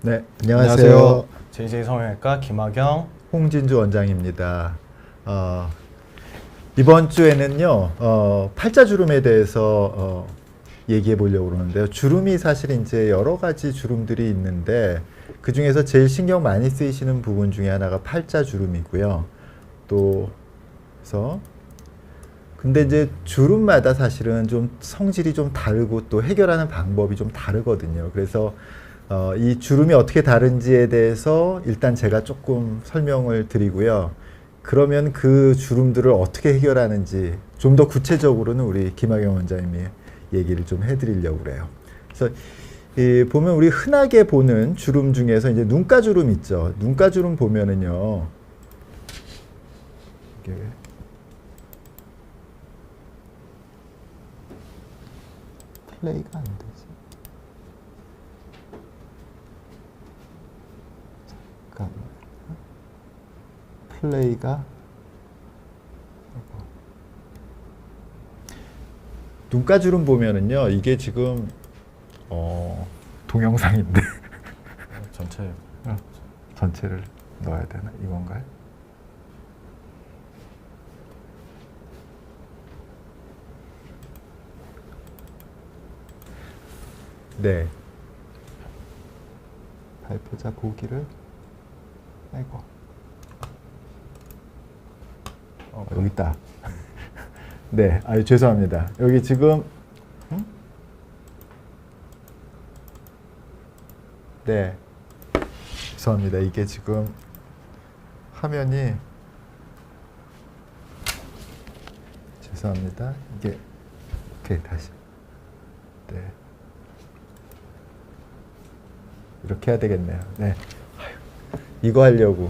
네, 안녕하세요. 안녕하세요. JJ 성형외과 김학영. 홍진주 원장입니다. 이번 주에는요, 팔자주름에 대해서 얘기해 보려고 그러는데요. 주름이 사실 이제 여러 가지 주름들이 있는데 그 중에서 제일 신경 많이 쓰이시는 부분 중에 하나가 팔자주름이고요. 또 그래서 근데 이제 주름마다 사실은 좀 성질이 좀 다르고 또 해결하는 방법이 좀 다르거든요. 그래서 이 주름이 어떻게 다른지에 대해서 일단 제가 조금 설명을 드리고요. 그러면 그 주름들을 어떻게 해결하는지 좀 더 구체적으로는 우리 김학영 원장님이 얘기를 좀 해드리려고 그래요. 그래서 보면 우리 흔하게 보는 주름 중에서 이제 눈가주름 있죠. 눈가주름 보면은요. 이게 플레이가 안 되지. 잠깐만. 플레이가 눈가주름 보면은요. 이게 지금 동영상인데 전체 전체를 넣어야 되나? 이건가요? 네. 발표자 보기를 아이고 여기 있다. 네, 아유 죄송합니다. 여기 지금 네, 죄송합니다. 이게 지금 화면이 죄송합니다. 이게 오케이 다시 네. 이렇게 해야 되겠네요. 네. 이거 하려고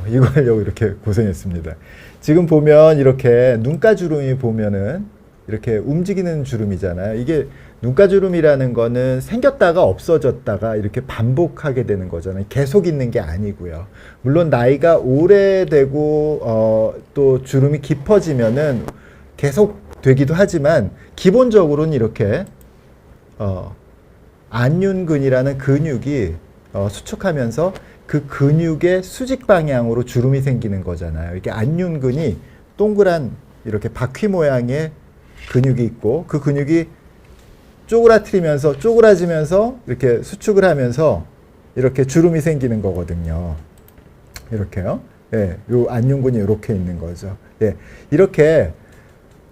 이렇게 고생했습니다. 지금 보면 이렇게 눈가주름이 보면은 이렇게 움직이는 주름이잖아요. 이게 눈가주름이라는 거는 생겼다가 없어졌다가 이렇게 반복하게 되는 거잖아요. 계속 있는 게 아니고요. 물론 나이가 오래되고 또 주름이 깊어지면은 계속 되기도 하지만 기본적으로는 이렇게 안윤근이라는 근육이 수축하면서 그 근육의 수직 방향으로 주름이 생기는 거잖아요. 이게 안윤근이 동그란 이렇게 바퀴 모양의 근육이 있고 그 근육이 쪼그라지면서 이렇게 수축을 하면서 이렇게 주름이 생기는 거거든요. 이렇게요. 예, 요 안윤근이 이렇게 있는 거죠. 예, 이렇게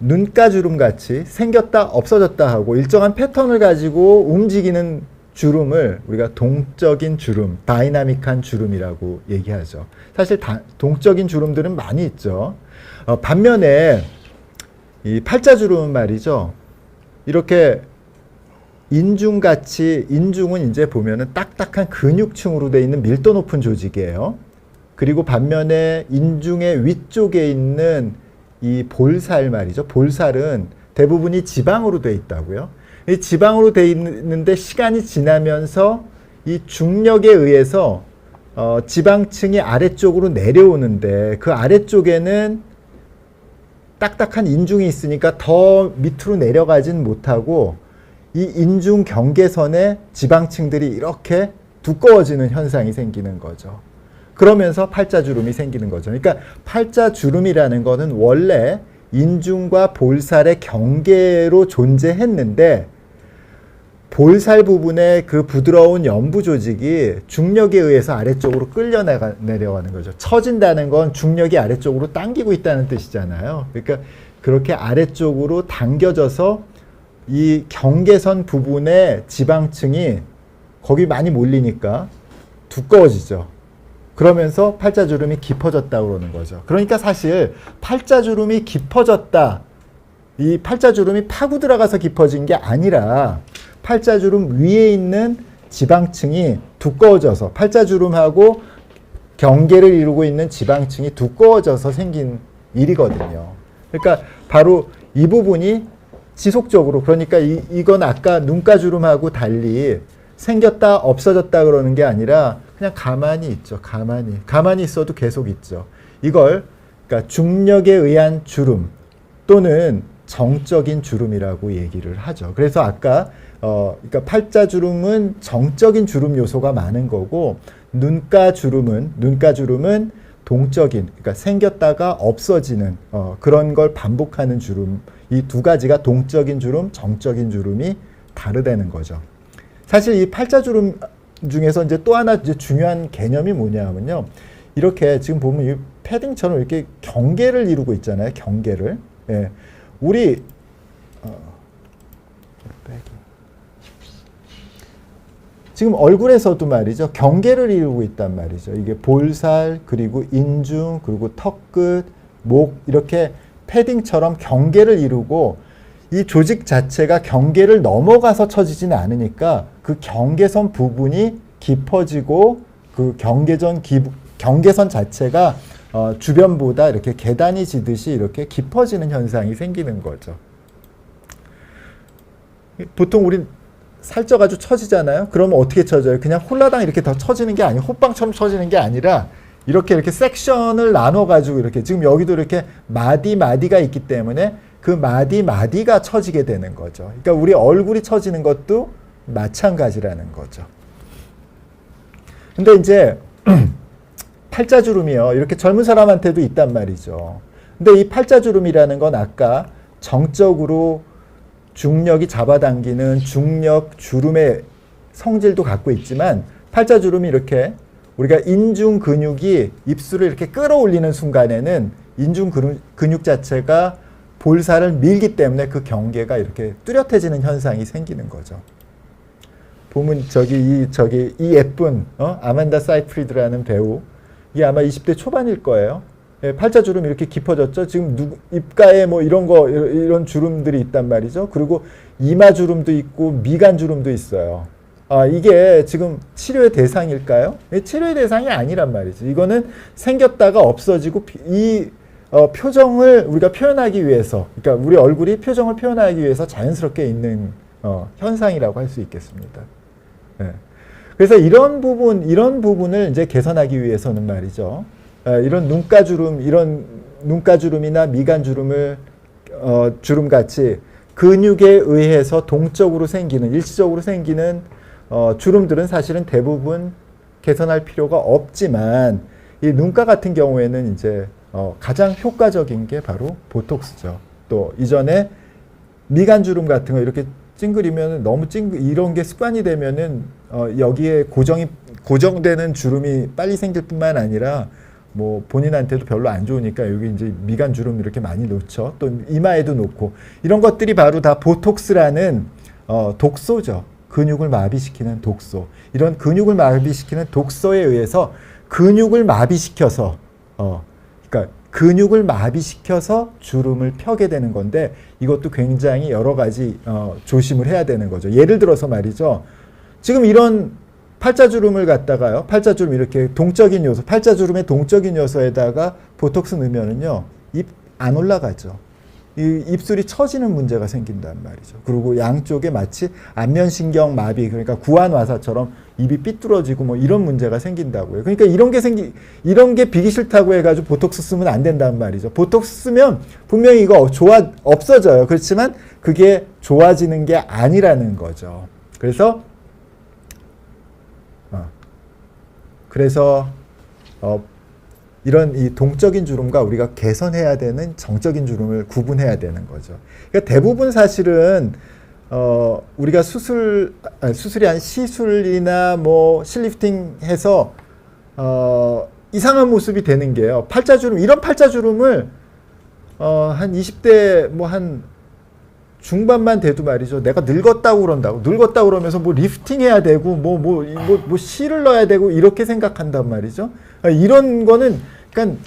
눈가주름 같이 생겼다 없어졌다 하고 일정한 패턴을 가지고 움직이는 주름을 우리가 동적인 주름, 다이나믹한 주름이라고 얘기하죠. 사실 동적인 주름들은 많이 있죠. 반면에 이 팔자주름은 말이죠. 이렇게 인중은 이제 보면은 딱딱한 근육층으로 되어 있는 밀도 높은 조직이에요. 그리고 반면에 인중의 위쪽에 있는 이 볼살 말이죠. 볼살은 대부분이 지방으로 되어 있다고요. 이 지방으로 되어 있는데 시간이 지나면서 이 중력에 의해서 지방층이 아래쪽으로 내려오는데 그 아래쪽에는 딱딱한 인중이 있으니까 더 밑으로 내려가진 못하고 이 인중 경계선에 지방층들이 이렇게 두꺼워지는 현상이 생기는 거죠. 그러면서 팔자주름이 생기는 거죠. 그러니까 팔자주름이라는 거는 원래 인중과 볼살의 경계로 존재했는데 볼살 부분의 그 부드러운 연부 조직이 중력에 의해서 아래쪽으로 내려가는 거죠. 처진다는 건 중력이 아래쪽으로 당기고 있다는 뜻이잖아요. 그러니까 그렇게 아래쪽으로 당겨져서 이 경계선 부분의 지방층이 거기 많이 몰리니까 두꺼워지죠. 그러면서 팔자주름이 깊어졌다고 그러는 거죠. 그러니까 사실 팔자주름이 깊어졌다. 이 팔자주름이 파고 들어가서 깊어진 게 아니라 팔자주름 위에 있는 지방층이 두꺼워져서 팔자주름하고 경계를 이루고 있는 지방층이 두꺼워져서 생긴 일이거든요. 그러니까 바로 이 부분이 지속적으로 그러니까 이건 아까 눈가주름하고 달리 생겼다 없어졌다 그러는 게 아니라 그냥 가만히 있죠. 가만히 있어도 계속 있죠. 이걸 그러니까 중력에 의한 주름 또는 정적인 주름이라고 얘기를 하죠. 그래서 아까 그러니까 팔자주름은 정적인 주름 요소가 많은 거고 눈가 주름은 동적인, 그러니까 생겼다가 없어지는 그런 걸 반복하는 주름. 이 두 가지가 동적인 주름, 정적인 주름이 다르다는 거죠. 사실 이 팔자주름 중에서 이제 또 하나 이제 중요한 개념이 뭐냐면요. 이렇게 지금 보면 이 패딩처럼 이렇게 경계를 이루고 있잖아요. 경계를. 예. 우리 지금 얼굴에서도 말이죠. 경계를 이루고 있단 말이죠. 이게 볼살, 그리고 인중, 그리고 턱끝, 목 이렇게 패딩처럼 경계를 이루고 이 조직 자체가 경계를 넘어가서 처지지는 않으니까 그 경계선 부분이 깊어지고 그 경계선 자체가 주변보다 이렇게 계단이 지듯이 이렇게 깊어지는 현상이 생기는 거죠. 보통 우린 살쪄가지고 처지잖아요. 그러면 어떻게 처져요? 그냥 홀라당 이렇게 더 처지는 게 아니고 호빵처럼 처지는 게 아니라 이렇게 섹션을 나눠가지고 이렇게 지금 여기도 이렇게 마디가 있기 때문에 그 마디가 처지게 되는 거죠. 그러니까 우리 얼굴이 처지는 것도 마찬가지라는 거죠. 근데 이제 팔자주름이요. 이렇게 젊은 사람한테도 있단 말이죠. 근데 이 팔자주름이라는 건 아까 정적으로 중력이 잡아당기는 중력 주름의 성질도 갖고 있지만 팔자주름이 이렇게 우리가 인중 근육이 입술을 이렇게 끌어올리는 순간에는 인중 근육 자체가 볼살을 밀기 때문에 그 경계가 이렇게 뚜렷해지는 현상이 생기는 거죠. 보면 이 예쁜 아만다 사이프리드라는 배우, 이게 아마 20대 초반일 거예요. 예, 팔자주름 이렇게 깊어졌죠. 지금 입가에 뭐 이런 주름들이 있단 말이죠. 그리고 이마주름도 있고 미간주름도 있어요. 이게 지금 치료의 대상일까요? 치료의 대상이 아니란 말이죠. 이거는 생겼다가 없어지고 표정을 우리가 표현하기 위해서, 그러니까 우리 얼굴이 표정을 표현하기 위해서 자연스럽게 있는 현상이라고 할 수 있겠습니다. 네. 그래서 이런 부분을 이제 개선하기 위해서는 말이죠. 이런 눈가주름이나 미간주름을 주름같이 근육에 의해서 동적으로 생기는, 일시적으로 생기는 주름들은 사실은 대부분 개선할 필요가 없지만 이 눈가 같은 경우에는 이제 가장 효과적인 게 바로 보톡스죠. 또 이전에 미간주름 같은 거 이렇게 찡그리면 너무 이런 게 습관이 되면은 여기에 고정되는 주름이 빨리 생길 뿐만 아니라 뭐 본인한테도 별로 안 좋으니까 여기 이제 미간 주름 이렇게 많이 놓죠. 또 이마에도 놓고 이런 것들이 바로 다 보톡스라는 독소죠. 근육을 마비시키는 독소. 이런 근육을 마비시키는 독소에 의해서 근육을 마비시켜서 그러니까 근육을 마비시켜서 주름을 펴게 되는 건데 이것도 굉장히 여러 가지 조심을 해야 되는 거죠. 예를 들어서 말이죠. 지금 이런 팔자주름을 갖다가요. 팔자주름 이렇게 동적인 요소, 팔자주름의 동적인 요소에다가 보톡스 넣으면은요. 입 안 올라가죠. 이 입술이 처지는 문제가 생긴단 말이죠. 그리고 양쪽에 마치 안면신경 마비, 그러니까 구안와사처럼 입이 삐뚤어지고 뭐 이런 문제가 생긴다고요. 그러니까 이런 게 비기 싫다고 해가지고 보톡스 쓰면 안 된단 말이죠. 보톡스 쓰면 분명히 이거 없어져요. 그렇지만 그게 좋아지는 게 아니라는 거죠. 그래서 이런 이 동적인 주름과 우리가 개선해야 되는 정적인 주름을 구분해야 되는 거죠. 그러니까 대부분 사실은 우리가 시술이 아닌 시술이나 뭐 실리프팅 해서 이상한 모습이 되는 게요. 이런 팔자주름을 한 20대 뭐 한 중반만 돼도 말이죠. 내가 늙었다고 그러면서 뭐 리프팅 해야 되고 뭐 실을 넣어야 되고 이렇게 생각한단 말이죠. 이런 거는 그러니까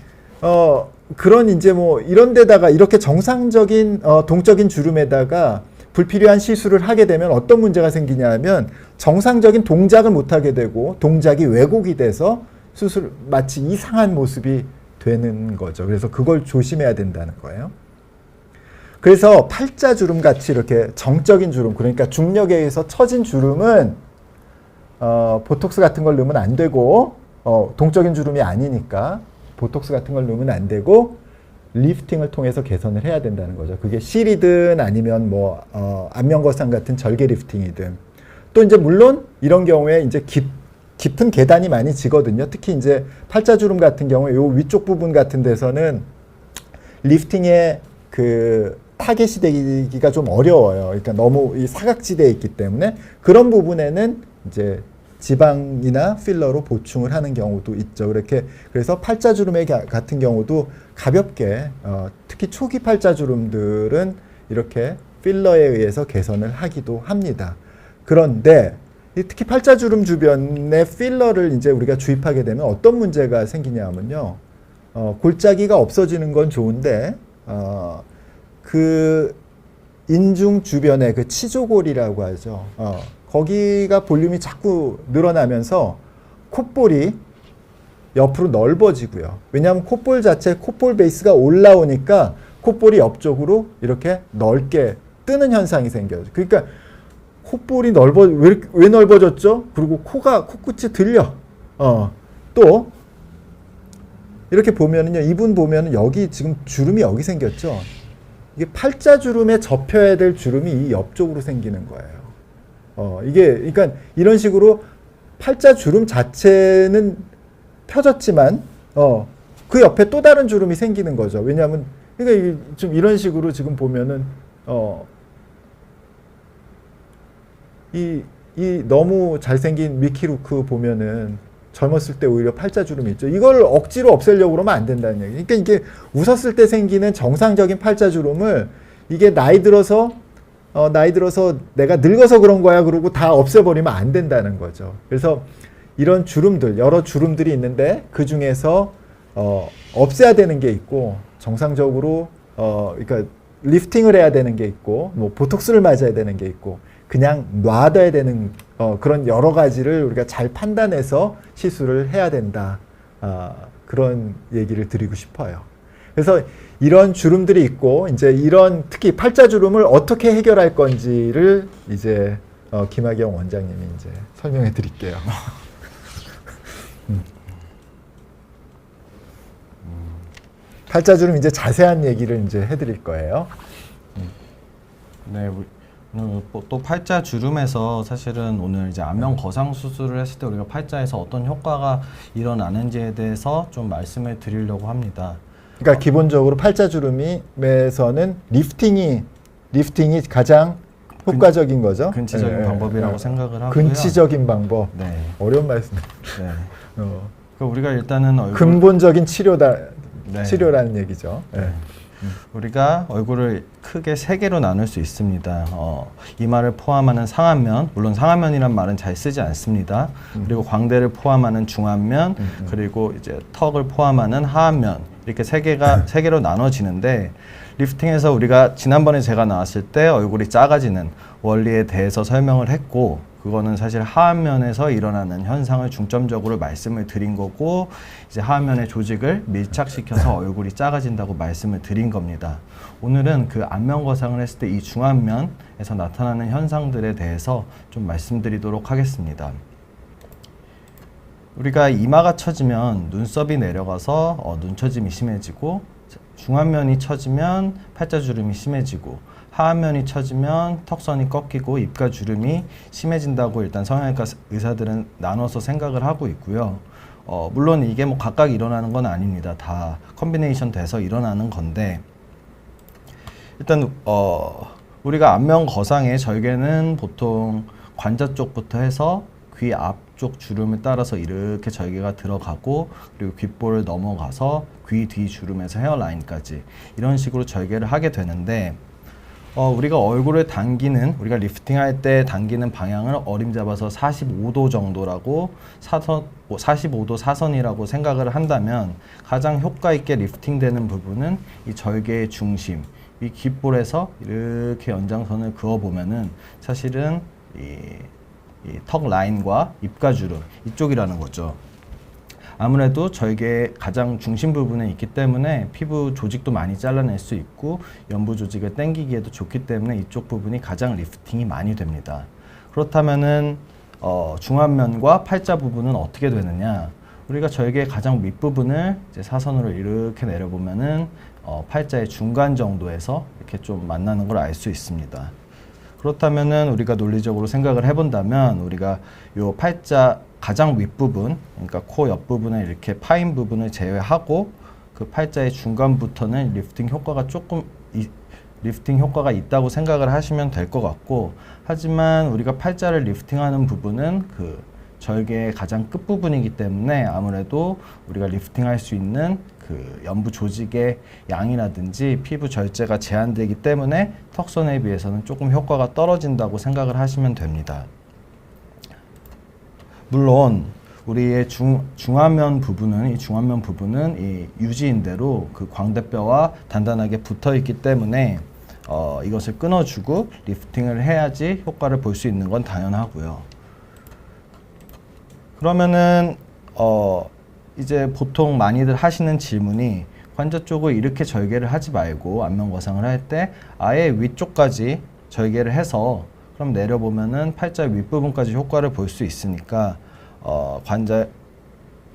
그런 이제 뭐 이런 데다가 이렇게 정상적인 동적인 주름에다가 불필요한 시술을 하게 되면 어떤 문제가 생기냐 하면 정상적인 동작을 못 하게 되고 동작이 왜곡이 돼서 마치 이상한 모습이 되는 거죠. 그래서 그걸 조심해야 된다는 거예요. 그래서 팔자주름 같이 이렇게 정적인 주름, 그러니까 중력에 의해서 처진 주름은 보톡스 같은 걸 넣으면 안 되고 동적인 주름이 아니니까 보톡스 같은 걸 넣으면 안 되고 리프팅을 통해서 개선을 해야 된다는 거죠. 그게 실이든 아니면 뭐 안면거상 같은 절개 리프팅이든 또 이제 물론 이런 경우에 이제 깊은 계단이 많이 지거든요. 특히 이제 팔자주름 같은 경우에 요 위쪽 부분 같은 데서는 리프팅의 그 타겟이 되기가 좀 어려워요. 그러니까 너무 이 사각지대에 있기 때문에 그런 부분에는 이제 지방이나 필러로 보충을 하는 경우도 있죠. 그렇게 그래서 팔자주름의 같은 경우도 가볍게 특히 초기 팔자주름들은 이렇게 필러에 의해서 개선을 하기도 합니다. 그런데 특히 팔자주름 주변에 필러를 이제 우리가 주입하게 되면 어떤 문제가 생기냐면요. 골짜기가 없어지는 건 좋은데 그 인중 주변에 그 치조골이라고 하죠. 거기가 볼륨이 자꾸 늘어나면서 콧볼이 옆으로 넓어지고요. 왜냐하면 콧볼 자체, 콧볼 베이스가 올라오니까 콧볼이 옆쪽으로 이렇게 넓게 뜨는 현상이 생겨요. 그러니까 콧볼이 왜 넓어졌죠? 그리고 코끝이 들려. 또 이렇게 보면은요, 이분 보면은 여기 지금 주름이 여기 생겼죠. 이게 팔자주름에 접혀야 될 주름이 이 옆쪽으로 생기는 거예요. 이게 그러니까 이런 식으로 팔자주름 자체는 펴졌지만 그 옆에 또 다른 주름이 생기는 거죠. 왜냐하면 그러니까 이게 좀 이런 식으로 지금 보면은 이 너무 잘생긴 미키 루크 보면은 젊었을 때 오히려 팔자주름이 있죠. 이걸 억지로 없애려고 그러면 안 된다는 얘기. 그러니까 이게 웃었을 때 생기는 정상적인 팔자주름을 이게 나이 들어서 내가 늙어서 그런 거야 그러고 다 없애버리면 안 된다는 거죠. 그래서 이런 주름들, 여러 주름들이 있는데 그 중에서 없애야 되는 게 있고 정상적으로 그러니까 리프팅을 해야 되는 게 있고 뭐 보톡스를 맞아야 되는 게 있고 그냥 놔둬야 되는 그런 여러 가지를 우리가 잘 판단해서 시술을 해야 된다. 그런 얘기를 드리고 싶어요. 그래서 이런 주름들이 있고 이제 이런 특히 팔자주름을 어떻게 해결할 건지를 이제 김학영 원장님이 이제 설명해 드릴게요. 팔자주름 이제 자세한 얘기를 이제 해드릴 거예요. 네, 또 팔자 주름에서 사실은 오늘 이제 안면 거상 수술을 했을 때 우리가 팔자에서 어떤 효과가 일어나는지에 대해서 좀 말씀을 드리려고 합니다. 그러니까 기본적으로 팔자주름에서는 리프팅이 가장 효과적인 거죠. 근치적인 방법이라고 생각을 하고요. 근치적인 방법. 네. 어려운 말씀. 네. 그 우리가 일단은 얼굴 근본적인 치료라는 네. 얘기죠. 네. 우리가 얼굴을 크게 세 개로 나눌 수 있습니다. 이마를 포함하는 상안면, 물론 상안면이란 말은 잘 쓰지 않습니다. 그리고 광대를 포함하는 중안면, 그리고 이제 턱을 포함하는 하안면, 이렇게 세 개로 나눠지는데 리프팅에서 우리가 지난번에 제가 나왔을 때 얼굴이 작아지는 원리에 대해서 설명을 했고, 그거는 사실 하안면에서 일어나는 현상을 중점적으로 말씀을 드린 거고, 이제 하안면의 조직을 밀착시켜서 얼굴이 작아진다고 말씀을 드린 겁니다. 오늘은 그 안면 거상을 했을 때 이 중안면에서 나타나는 현상들에 대해서 좀 말씀드리도록 하겠습니다. 우리가 이마가 처지면 눈썹이 내려가서 눈처짐이 심해지고, 중안면이 처지면 팔자주름이 심해지고, 하안면이 처지면 턱선이 꺾이고 입가 주름이 심해진다고 일단 성형외과 의사들은 나눠서 생각을 하고 있고요. 물론 이게 뭐 각각 일어나는 건 아닙니다. 다 컨비네이션 돼서 일어나는 건데, 일단 우리가 안면 거상의 절개는 보통 관자 쪽부터 해서 귀 앞쪽 주름을 따라서 이렇게 절개가 들어가고, 그리고 귓볼을 넘어가서 귀 뒤 주름에서 헤어라인까지 이런 식으로 절개를 하게 되는데, 우리가 얼굴을 당기는, 우리가 리프팅할 때 당기는 방향을 어림잡아서 45도 정도라고 45도 사선이라고 생각을 한다면, 가장 효과 있게 리프팅되는 부분은 이 절개의 중심, 이 귓볼에서 이렇게 연장선을 그어보면은 사실은 이 턱 라인과 입가주름 이쪽이라는 거죠. 아무래도 절개의 가장 중심 부분에 있기 때문에 피부 조직도 많이 잘라낼 수 있고 연부 조직을 당기기에도 좋기 때문에 이쪽 부분이 가장 리프팅이 많이 됩니다. 그렇다면은 중안면과 팔자 부분은 어떻게 되느냐? 우리가 절개의 가장 밑부분을 이제 사선으로 이렇게 내려보면은 팔자의 중간 정도에서 이렇게 좀 만나는 걸 알 수 있습니다. 그렇다면은 우리가 논리적으로 생각을 해본다면, 우리가 요 팔자 가장 윗부분, 그러니까 코 옆부분에 이렇게 파인 부분을 제외하고 그 팔자의 중간부터는 리프팅 효과가 있다고 생각을 하시면 될 것 같고, 하지만 우리가 팔자를 리프팅하는 부분은 그 절개의 가장 끝부분이기 때문에 아무래도 우리가 리프팅할 수 있는 그 연부 조직의 양이라든지 피부 절제가 제한되기 때문에 턱선에 비해서는 조금 효과가 떨어진다고 생각을 하시면 됩니다. 물론 우리의 중안면 부분은 이 유지인대로 그 광대뼈와 단단하게 붙어 있기 때문에 이것을 끊어주고 리프팅을 해야지 효과를 볼 수 있는 건 당연하고요. 그러면은 이제 보통 많이들 하시는 질문이, 관자 쪽을 이렇게 절개를 하지 말고 안면 거상을 할 때 아예 위쪽까지 절개를 해서 그럼 내려보면은 팔자 윗부분까지 효과를 볼 수 있으니까 관자의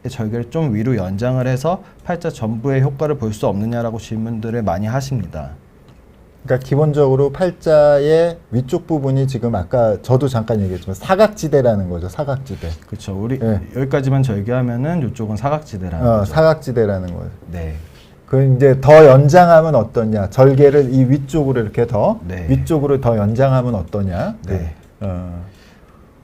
절개를 좀 위로 연장을 해서 팔자 전부의 효과를 볼 수 없느냐라고 질문들을 많이 하십니다. 그러니까 기본적으로 팔자의 위쪽 부분이 지금 아까 저도 잠깐 얘기했지만 사각지대라는 거죠. 사각지대. 그렇죠. 우리 네. 여기까지만 절개하면은 이쪽은 사각지대라는 거죠. 사각지대라는 거죠. 네. 그 이제 더 연장하면 어떠냐? 절개를 이 위쪽으로 이렇게 더 네. 위쪽으로 더 연장하면 어떠냐? 네.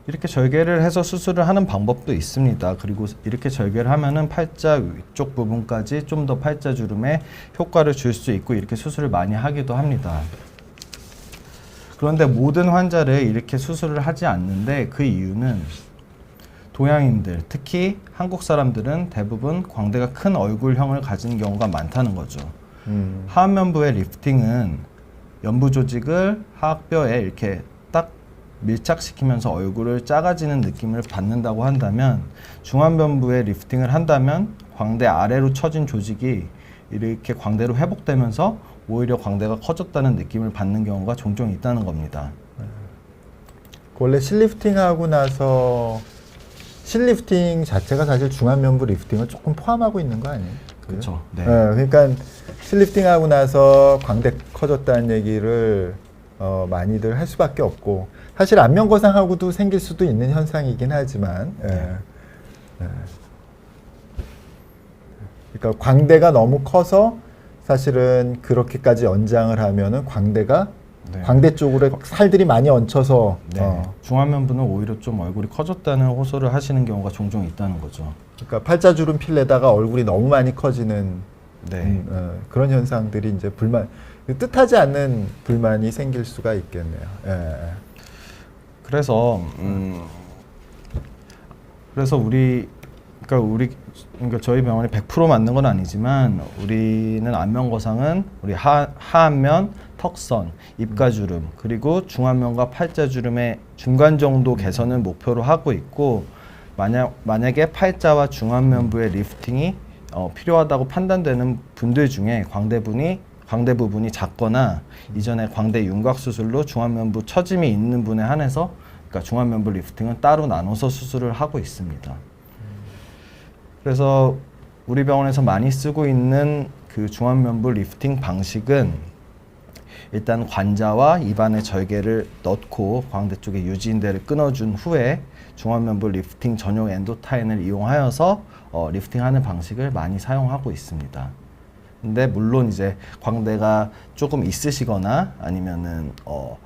이렇게 절개를 해서 수술을 하는 방법도 있습니다. 그리고 이렇게 절개를 하면은 팔자 위쪽 부분까지 좀 더 팔자 주름에 효과를 줄 수 있고 이렇게 수술을 많이 하기도 합니다. 그런데 모든 환자를 이렇게 수술을 하지 않는데 그 이유는 동양인들, 특히 한국 사람들은 대부분 광대가 큰 얼굴형을 가진 경우가 많다는 거죠. 하안면부의 리프팅은 연부 조직을 하악뼈에 이렇게 딱 밀착시키면서 얼굴을 작아지는 느낌을 받는다고 한다면, 중안면부에 리프팅을 한다면 광대 아래로 처진 조직이 이렇게 광대로 회복되면서 오히려 광대가 커졌다는 느낌을 받는 경우가 종종 있다는 겁니다. 원래 실리프팅하고 나서 실리프팅 자체가 사실 중안면부 리프팅을 조금 포함하고 있는 거 아니에요? 그렇죠. 네. 그러니까 실리프팅하고 나서 광대 커졌다는 얘기를 많이들 할 수밖에 없고, 사실 안면 거상하고도 생길 수도 있는 현상이긴 하지만, 그러니까 광대가 너무 커서 사실은 그렇게까지 연장을 하면은 광대가 광대 쪽으로 살들이 많이 얹혀서 중안면부는 오히려 좀 얼굴이 커졌다는 호소를 하시는 경우가 종종 있다는 거죠. 그러니까 팔자주름 필에다가 얼굴이 너무 많이 커지는 그런 현상들이 이제 뜻하지 않는 불만이 생길 수가 있겠네요. 그래서 그러니까 저희 병원이 100% 맞는 건 아니지만, 우리는 안면 거상은 우리 하안면, 턱선, 입가주름, 그리고 중안면과 팔자주름의 중간 정도 개선을 목표로 하고 있고, 만약에 팔자와 중안면부의 리프팅이 필요하다고 판단되는 분들 중에 광대 부분이 작거나 이전에 광대 윤곽 수술로 중안면부 처짐이 있는 분에 한해서, 그러니까 중안면부 리프팅은 따로 나눠서 수술을 하고 있습니다. 그래서 우리 병원에서 많이 쓰고 있는 그 중안면부 리프팅 방식은, 일단 관자와 입안에 절개를 넣고 광대 쪽에 유지인대를 끊어준 후에 중안면부 리프팅 전용 엔도타인을 이용하여서 리프팅하는 방식을 많이 사용하고 있습니다. 근데 물론 이제 광대가 조금 있으시거나 아니면은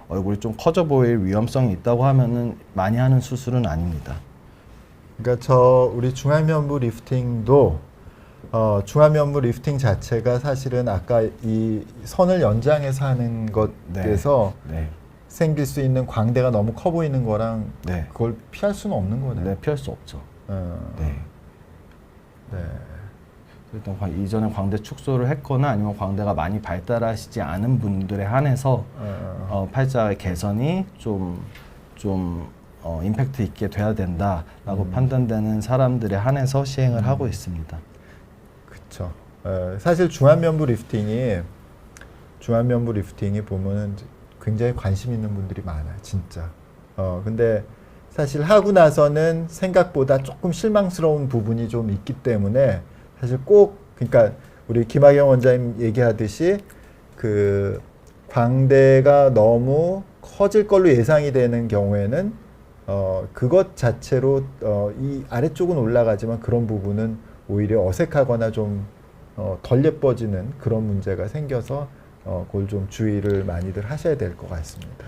얼굴이 좀 커져 보일 위험성이 있다고 하면은 많이 하는 수술은 아닙니다. 그러니까 우리 중안면부 리프팅도 중안면부 리프팅 자체가 사실은 아까 이 선을 연장해서 하는 것에서 생길 수 있는 광대가 너무 커 보이는 거랑 그걸 피할 수는 없는 거네요. 네, 피할 수 없죠. 일단 이전에 광대 축소를 했거나 아니면 광대가 많이 발달하시지 않은 분들에 한해서 팔자의 개선이 좀 임팩트 있게 돼야 된다라고 판단되는 사람들에 한해서 시행을 하고 있습니다. 그렇죠. 사실 중안면부 리프팅이 보면은 굉장히 관심 있는 분들이 많아요, 진짜. 근데 사실 하고 나서는 생각보다 조금 실망스러운 부분이 좀 있기 때문에 사실 그러니까 우리 김학영 원장님 얘기하듯이 그 광대가 너무 커질 걸로 예상이 되는 경우에는 그것 자체로 이 아래쪽은 올라가지만 그런 부분은 오히려 어색하거나 좀 덜 예뻐지는 그런 문제가 생겨서 그걸 좀 주의를 많이들 하셔야 될 것 같습니다.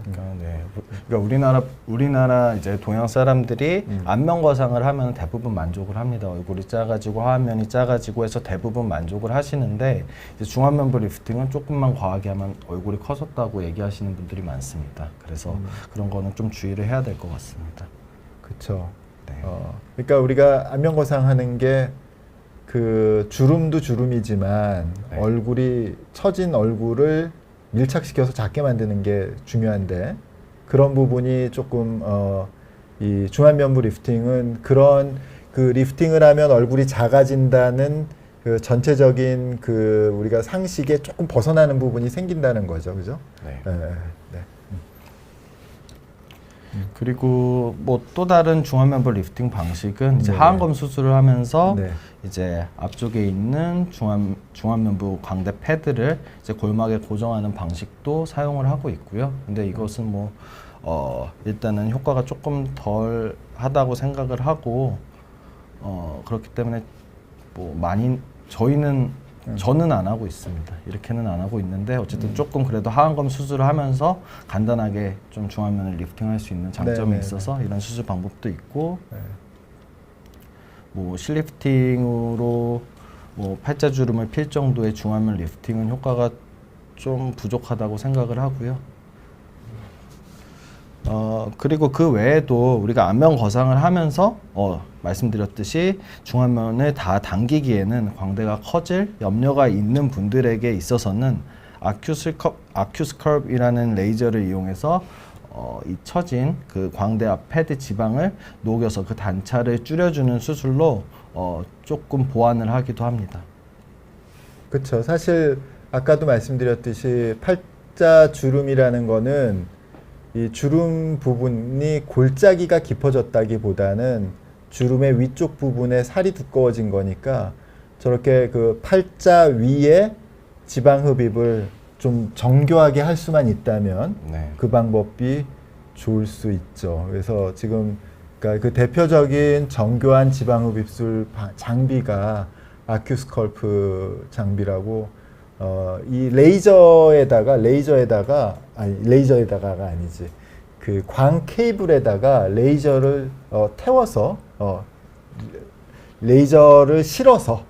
그러니까, 네. 그러니까 우리나라 이제 동양 사람들이 안면 거상을 하면 대부분 만족을 합니다. 얼굴이 작아지고 하안면이 작아지고 해서 대부분 만족을 하시는데 이제 중안면부 리프팅은 조금만 과하게 하면 얼굴이 커졌다고 얘기하시는 분들이 많습니다. 그래서 그런 거는 좀 주의를 해야 될 것 같습니다. 그렇죠. 네. 그러니까 우리가 안면 거상하는 게 그 주름도 주름이지만 네. 얼굴이 처진 얼굴을 밀착시켜서 작게 만드는 게 중요한데 그런 부분이 조금 이 중안면부 리프팅은 그런 그 리프팅을 하면 얼굴이 작아진다는 그 전체적인 그 우리가 상식에 조금 벗어나는 부분이 생긴다는 거죠, 그죠? 네. 네. 네. 그리고 뭐 또 다른 중안면부 리프팅 방식은 이제 네. 하안검 수술을 하면서 네. 이제 앞쪽에 있는 중안면부 광대 패드를 이제 골막에 고정하는 방식도 사용을 하고 있고요. 근데 이것은 뭐 일단은 효과가 조금 덜 하다고 생각을 하고 그렇기 때문에 뭐 많이 저는 안 하고 있습니다. 이렇게는 안 하고 있는데 어쨌든 조금 그래도 하안검 수술을 하면서 간단하게 좀 중안면을 리프팅할 수 있는 장점이 네, 네, 있어서 이런 수술 방법도 있고 네. 뭐 실리프팅으로 뭐 팔자주름을 필 정도의 중안면 리프팅은 효과가 좀 부족하다고 생각을 하고요. 그리고 그 외에도 우리가 안면 거상을 하면서 말씀드렸듯이 중안면을 다 당기기에는 광대가 커질 염려가 있는 분들에게 있어서는 아큐스커브이라는 레이저를 이용해서 이 처진 그 광대 앞 패드 지방을 녹여서 그 단차를 줄여주는 수술로 조금 보완을 하기도 합니다. 그렇죠. 사실 아까도 말씀드렸듯이 팔자 주름이라는 거는 이 주름 부분이 골짜기가 깊어졌다기보다는 주름의 위쪽 부분에 살이 두꺼워진 거니까 저렇게 그 팔자 위에 지방 흡입을 좀 정교하게 할 수만 있다면 네. 그 방법이 좋을 수 있죠. 그래서 지금 그러니까 그 대표적인 정교한 지방 흡입술 장비가 아큐스컬프 장비라고 이 레이저에다가 아니지 그 광 케이블에다가 레이저를 태워서 레이저를 실어서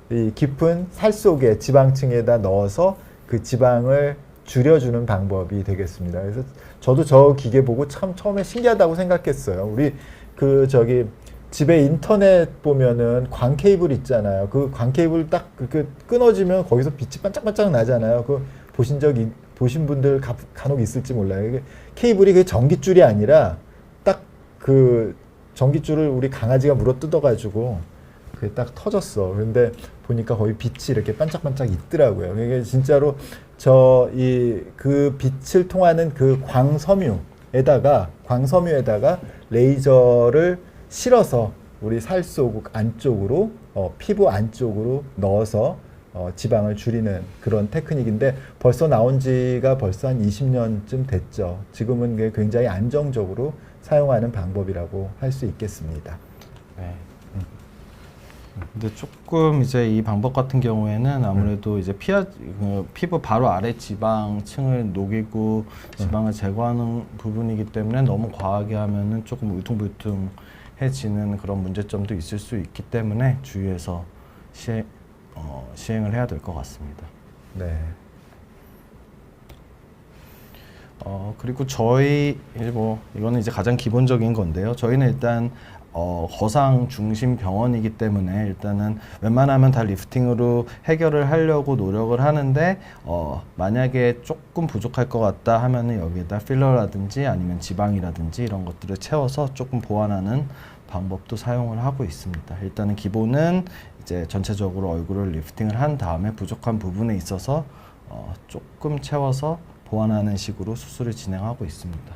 이 깊은 살 속에 지방층에다 넣어서 그 지방을 줄여주는 방법이 되겠습니다. 그래서 저도 저 기계 보고 참 처음에 신기하다고 생각했어요. 우리 그 저기 집에 인터넷 보면은 광 케이블 있잖아요. 그 광 케이블 딱 그렇게 끊어지면 거기서 빛이 반짝반짝 나잖아요. 그 보신 분들 간혹 있을지 몰라요. 이게 케이블이 그 전깃줄이 아니라 딱 그 전깃줄을 우리 강아지가 물어 뜯어가지고 그게 딱 터졌어. 그런데 보니까 거기 빛이 이렇게 반짝반짝 있더라고요. 이게 진짜로 그 빛을 통하는 그 광섬유에다가 레이저를 실어서 우리 살 속 안쪽으로 피부 안쪽으로 넣어서 지방을 줄이는 그런 테크닉인데 벌써 나온 지가 벌써 한 20년쯤 됐죠. 지금은 그게 굉장히 안정적으로 사용하는 방법이라고 할 수 있겠습니다. 네. 근데 조금 이제 이 방법 같은 경우에는 아무래도 이제 피부 바로 아래 지방층을 녹이고 지방을 제거하는 부분이기 때문에 너무 과하게 하면은 조금 울퉁불퉁해지는 그런 문제점도 있을 수 있기 때문에 주의해서 시행을 해야 될 것 같습니다. 네. 그리고 이거는 이제 가장 기본적인 건데요. 저희는 일단 거상 중심 병원이기 때문에 일단은 웬만하면 다 리프팅으로 해결을 하려고 노력을 하는데 만약에 조금 부족할 것 같다 하면은 여기에다 필러라든지 아니면 지방이라든지 이런 것들을 채워서 조금 보완하는 방법도 사용을 하고 있습니다. 일단은 기본은 이제 전체적으로 얼굴을 리프팅을 한 다음에 부족한 부분에 있어서 조금 채워서 보완하는 식으로 수술을 진행하고 있습니다.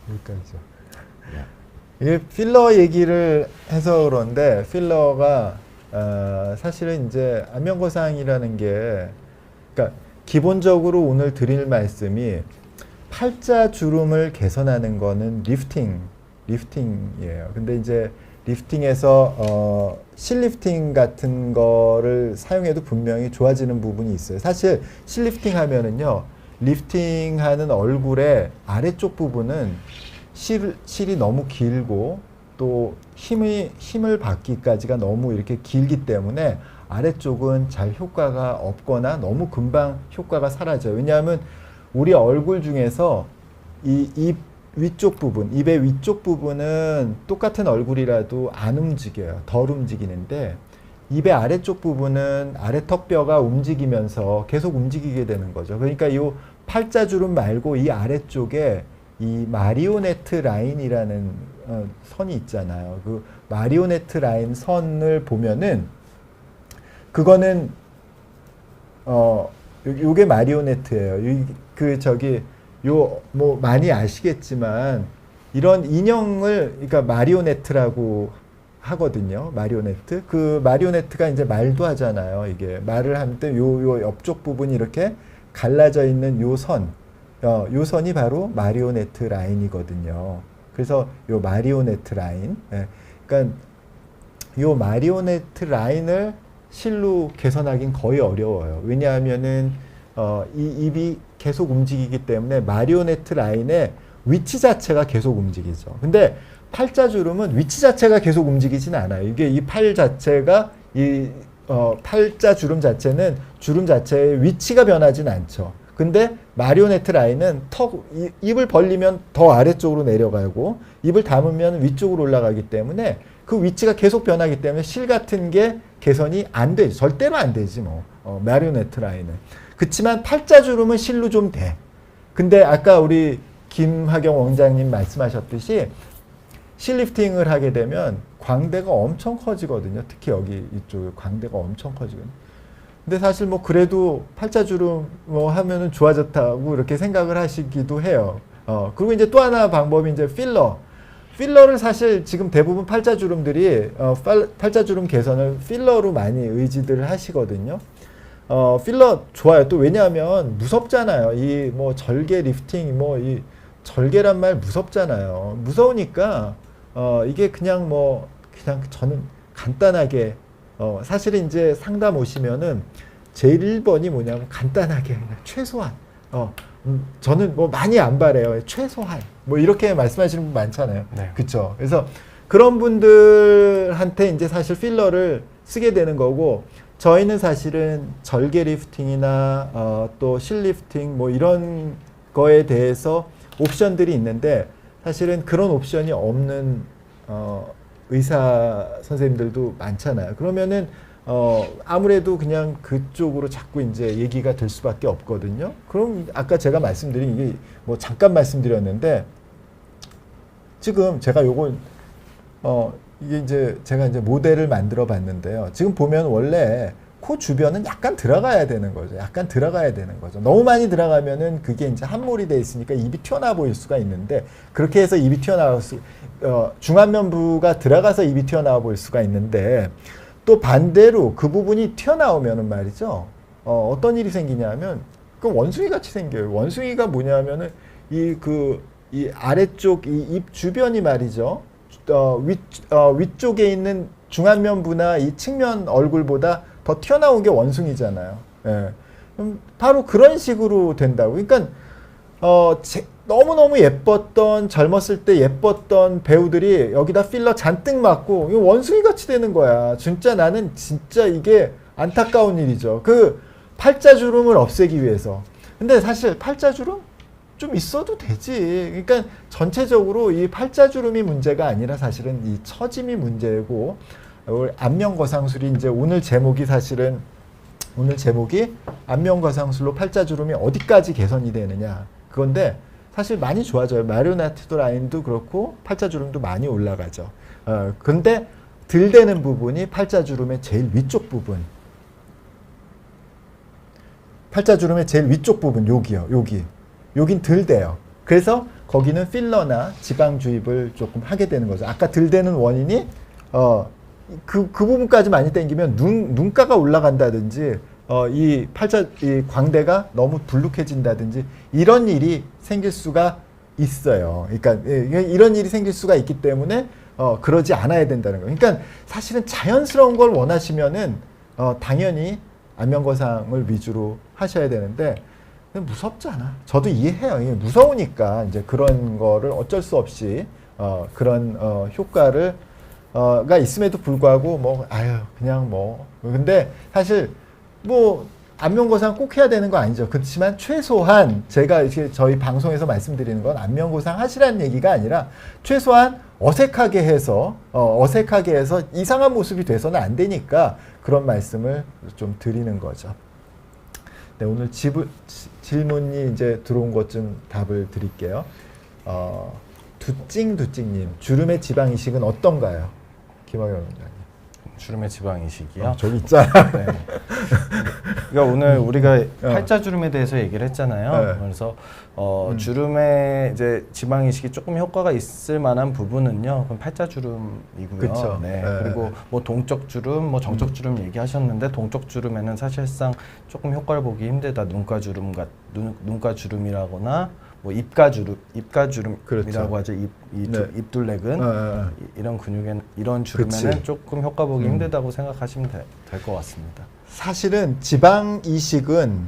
여기까지죠. 네. 이게 필러 얘기를 해서 그런데 필러가 사실은 이제 안면거상이라는 게 그러니까 기본적으로 오늘 드릴 말씀이 팔자 주름을 개선하는 거는 리프팅이에요. 근데 이제 리프팅에서 실리프팅 같은 거를 사용해도 분명히 좋아지는 부분이 있어요. 사실 실리프팅 하면은요, 리프팅하는 얼굴의 아래쪽 부분은 실이 너무 길고 또 힘을 받기까지가 너무 이렇게 길기 때문에 아래쪽은 잘 효과가 없거나 너무 금방 효과가 사라져요. 왜냐하면 우리 얼굴 중에서 이 입 위쪽 부분, 입의 위쪽 부분은 똑같은 얼굴이라도 안 움직여요. 덜 움직이는데 입의 아래쪽 부분은 아래 턱뼈가 움직이면서 계속 움직이게 되는 거죠. 그러니까 이 팔자주름 말고 이 아래쪽에 이 마리오네트 라인이라는 선이 있잖아요. 그 마리오네트 라인 선을 보면은 그거는 요게 마리오네트예요. 요 뭐 많이 아시겠지만 이런 인형을 그러니까 마리오네트라고 하거든요. 마리오네트. 그 마리오네트가 이제 말도 하잖아요. 이게 말을 할 때 요 옆쪽 부분이 이렇게 갈라져 있는 요 선이 바로 마리오네트 라인이거든요. 그래서 요 마리오네트 라인. 예. 그러니까 요 마리오네트 라인을 실로 개선하긴 거의 어려워요. 왜냐하면은 이 입이 계속 움직이기 때문에 마리오네트 라인의 위치 자체가 계속 움직이죠. 근데 팔자주름은 위치 자체가 계속 움직이진 않아요. 이게 이 팔 자체가 팔자주름 자체는 주름 자체의 위치가 변하진 않죠. 근데 마리오네트 라인은 입을 벌리면 더 아래쪽으로 내려가고 입을 닫으면 위쪽으로 올라가기 때문에 그 위치가 계속 변하기 때문에 실 같은 게 개선이 안 되지. 절대로 안 되지 뭐. 마리오네트 라인은. 그치만 팔자주름은 실로 좀 돼. 근데 아까 우리 김하경 원장님 말씀하셨듯이 실리프팅을 하게 되면 광대가 엄청 커지거든요. 특히 여기 이쪽 광대가 엄청 커지거든요. 근데 사실 뭐 그래도 팔자주름 뭐 하면은 좋아졌다고 이렇게 생각을 하시기도 해요. 그리고 이제 또 하나 방법이 이제 필러를 사실 지금 대부분 팔자주름들이 팔자주름 개선을 필러로 많이 의지들 하시거든요. 필러 좋아요. 또 왜냐하면 무섭잖아요. 이 뭐 절개 리프팅 이 절개란 말 무섭잖아요. 무서우니까 이게 그냥 저는 간단하게 사실은 이제 상담 오시면은 제일 1번이 뭐냐면 간단하게 그냥 최소한 저는 뭐 많이 안 바래요. 최소한 뭐 이렇게 말씀하시는 분 많잖아요. 네. 그렇죠. 그래서 그런 분들한테 이제 사실 필러를 쓰게 되는 거고 저희는 사실은 절개 리프팅이나 또 실리프팅 뭐 이런 거에 대해서 옵션들이 있는데 사실은 그런 옵션이 없는 의사 선생님들도 많잖아요. 그러면은 아무래도 그냥 그쪽으로 자꾸 이제 얘기가 될 수밖에 없거든요. 그럼 아까 제가 말씀드린 이게 뭐 잠깐 말씀드렸는데 지금 제가 요걸 이게 이제 제가 이제 모델을 만들어 봤는데요. 지금 보면 원래 코 주변은 약간 들어가야 되는 거죠. 약간 들어가야 되는 거죠. 너무 많이 들어가면은 그게 이제 함몰이 돼 있으니까 입이 튀어나와 보일 수가 있는데 그렇게 해서 입이 튀어나올 중안면부가 들어가서 입이 튀어나와 보일 수가 있는데 또 반대로 그 부분이 튀어나오면은 말이죠. 어떤 일이 생기냐면 그 원숭이 같이 생겨요. 원숭이가 뭐냐면은 이 아래쪽 이 입 주변이 말이죠. 위쪽에 있는 중안면부나 이 측면 얼굴보다 더 튀어나온 게 원숭이잖아요. 예. 바로 그런 식으로 된다고. 그러니까 너무너무 예뻤던 젊었을 때 예뻤던 배우들이 여기다 필러 잔뜩 맞고 이거 원숭이 같이 되는 거야. 진짜 나는 진짜 이게 안타까운 일이죠. 그 팔자주름을 없애기 위해서. 근데 사실 팔자주름 좀 있어도 되지. 그러니까 전체적으로 이 팔자주름이 문제가 아니라 사실은 이 처짐이 문제고 안면거상술이 이제 오늘 제목이 안면거상술로 팔자주름이 어디까지 개선이 되느냐 그건데 사실 많이 좋아져요. 마리오네트 라인도 그렇고 팔자주름도 많이 올라가죠. 근데 덜 되는 부분이 팔자주름의 제일 위쪽 부분. 팔자주름의 제일 위쪽 부분 여기요. 여긴 덜 돼요. 그래서 거기는 필러나 지방 주입을 조금 하게 되는 거죠. 아까 덜 되는 원인이 그 부분까지 많이 당기면 눈가가 올라간다든지 이 광대가 너무 불룩해진다든지 이런 일이 생길 수가 있어요. 그러니까 이런 일이 생길 수가 있기 때문에 그러지 않아야 된다는 거예요. 그러니까 사실은 자연스러운 걸 원하시면은 당연히 안면거상을 위주로 하셔야 되는데 무섭잖아. 저도 이해해요. 이게 무서우니까 이제 그런 거를 어쩔 수 없이 그런 효과를 가 있음에도 불구하고 뭐 그냥 뭐 근데 사실 뭐 안면거상 꼭 해야 되는 거 아니죠. 그렇지만 최소한 제가 이제 저희 방송에서 말씀드리는 건 안면거상 하시라는 얘기가 아니라 최소한 어색하게 해서 이상한 모습이 돼서는 안 되니까 그런 말씀을 좀 드리는 거죠. 네, 오늘 질문이 이제 들어온 것 좀 답을 드릴게요. 두찡님, 주름의 지방 이식은 어떤가요? 김학영 원장님. 주름의 지방 이식이요? 저기 있잖아. 네. 그러니까 오늘 우리가 팔자주름에 대해서 얘기를 했잖아요. 네. 그래서 주름의 이제 지방 이식이 조금 효과가 있을 만한 부분은요. 그럼 팔자주름이고요. 그쵸. 네. 네. 그리고 뭐 동적 주름, 뭐 정적 주름 얘기하셨는데 동적 주름에는 사실상 조금 효과를 보기 힘들다. 눈가 주름이라거나 뭐 입가주름이라고 그렇죠. 하죠. 네. 입둘레근 이런 근육에 이런 주름에는 그치. 조금 효과 보기 힘들다고 생각하시면 될 것 같습니다. 사실은 지방 이식은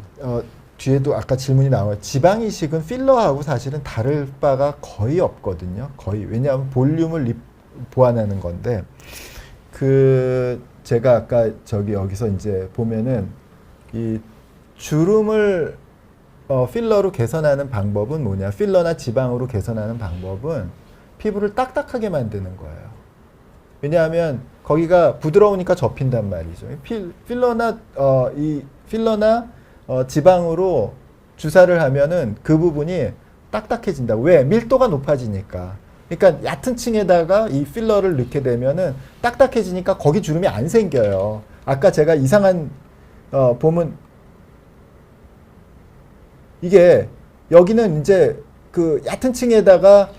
뒤에도 아까 질문이 나와요. 지방 이식은 필러하고 사실은 다를 바가 거의 없거든요. 거의. 왜냐하면 볼륨을 보완하는 건데 제가 아까 여기서 이제 보면은 이 주름을 필러로 개선하는 방법은 뭐냐? 필러나 지방으로 개선하는 방법은 피부를 딱딱하게 만드는 거예요. 왜냐하면 거기가 부드러우니까 접힌단 말이죠. 필러나 지방으로 주사를 하면은 그 부분이 딱딱해진다. 왜? 밀도가 높아지니까. 그러니까 얕은 층에다가 이 필러를 넣게 되면은 딱딱해지니까 거기 주름이 안 생겨요. 아까 제가 이상한 보면 이게 여기는 이제 그 얕은 층에다가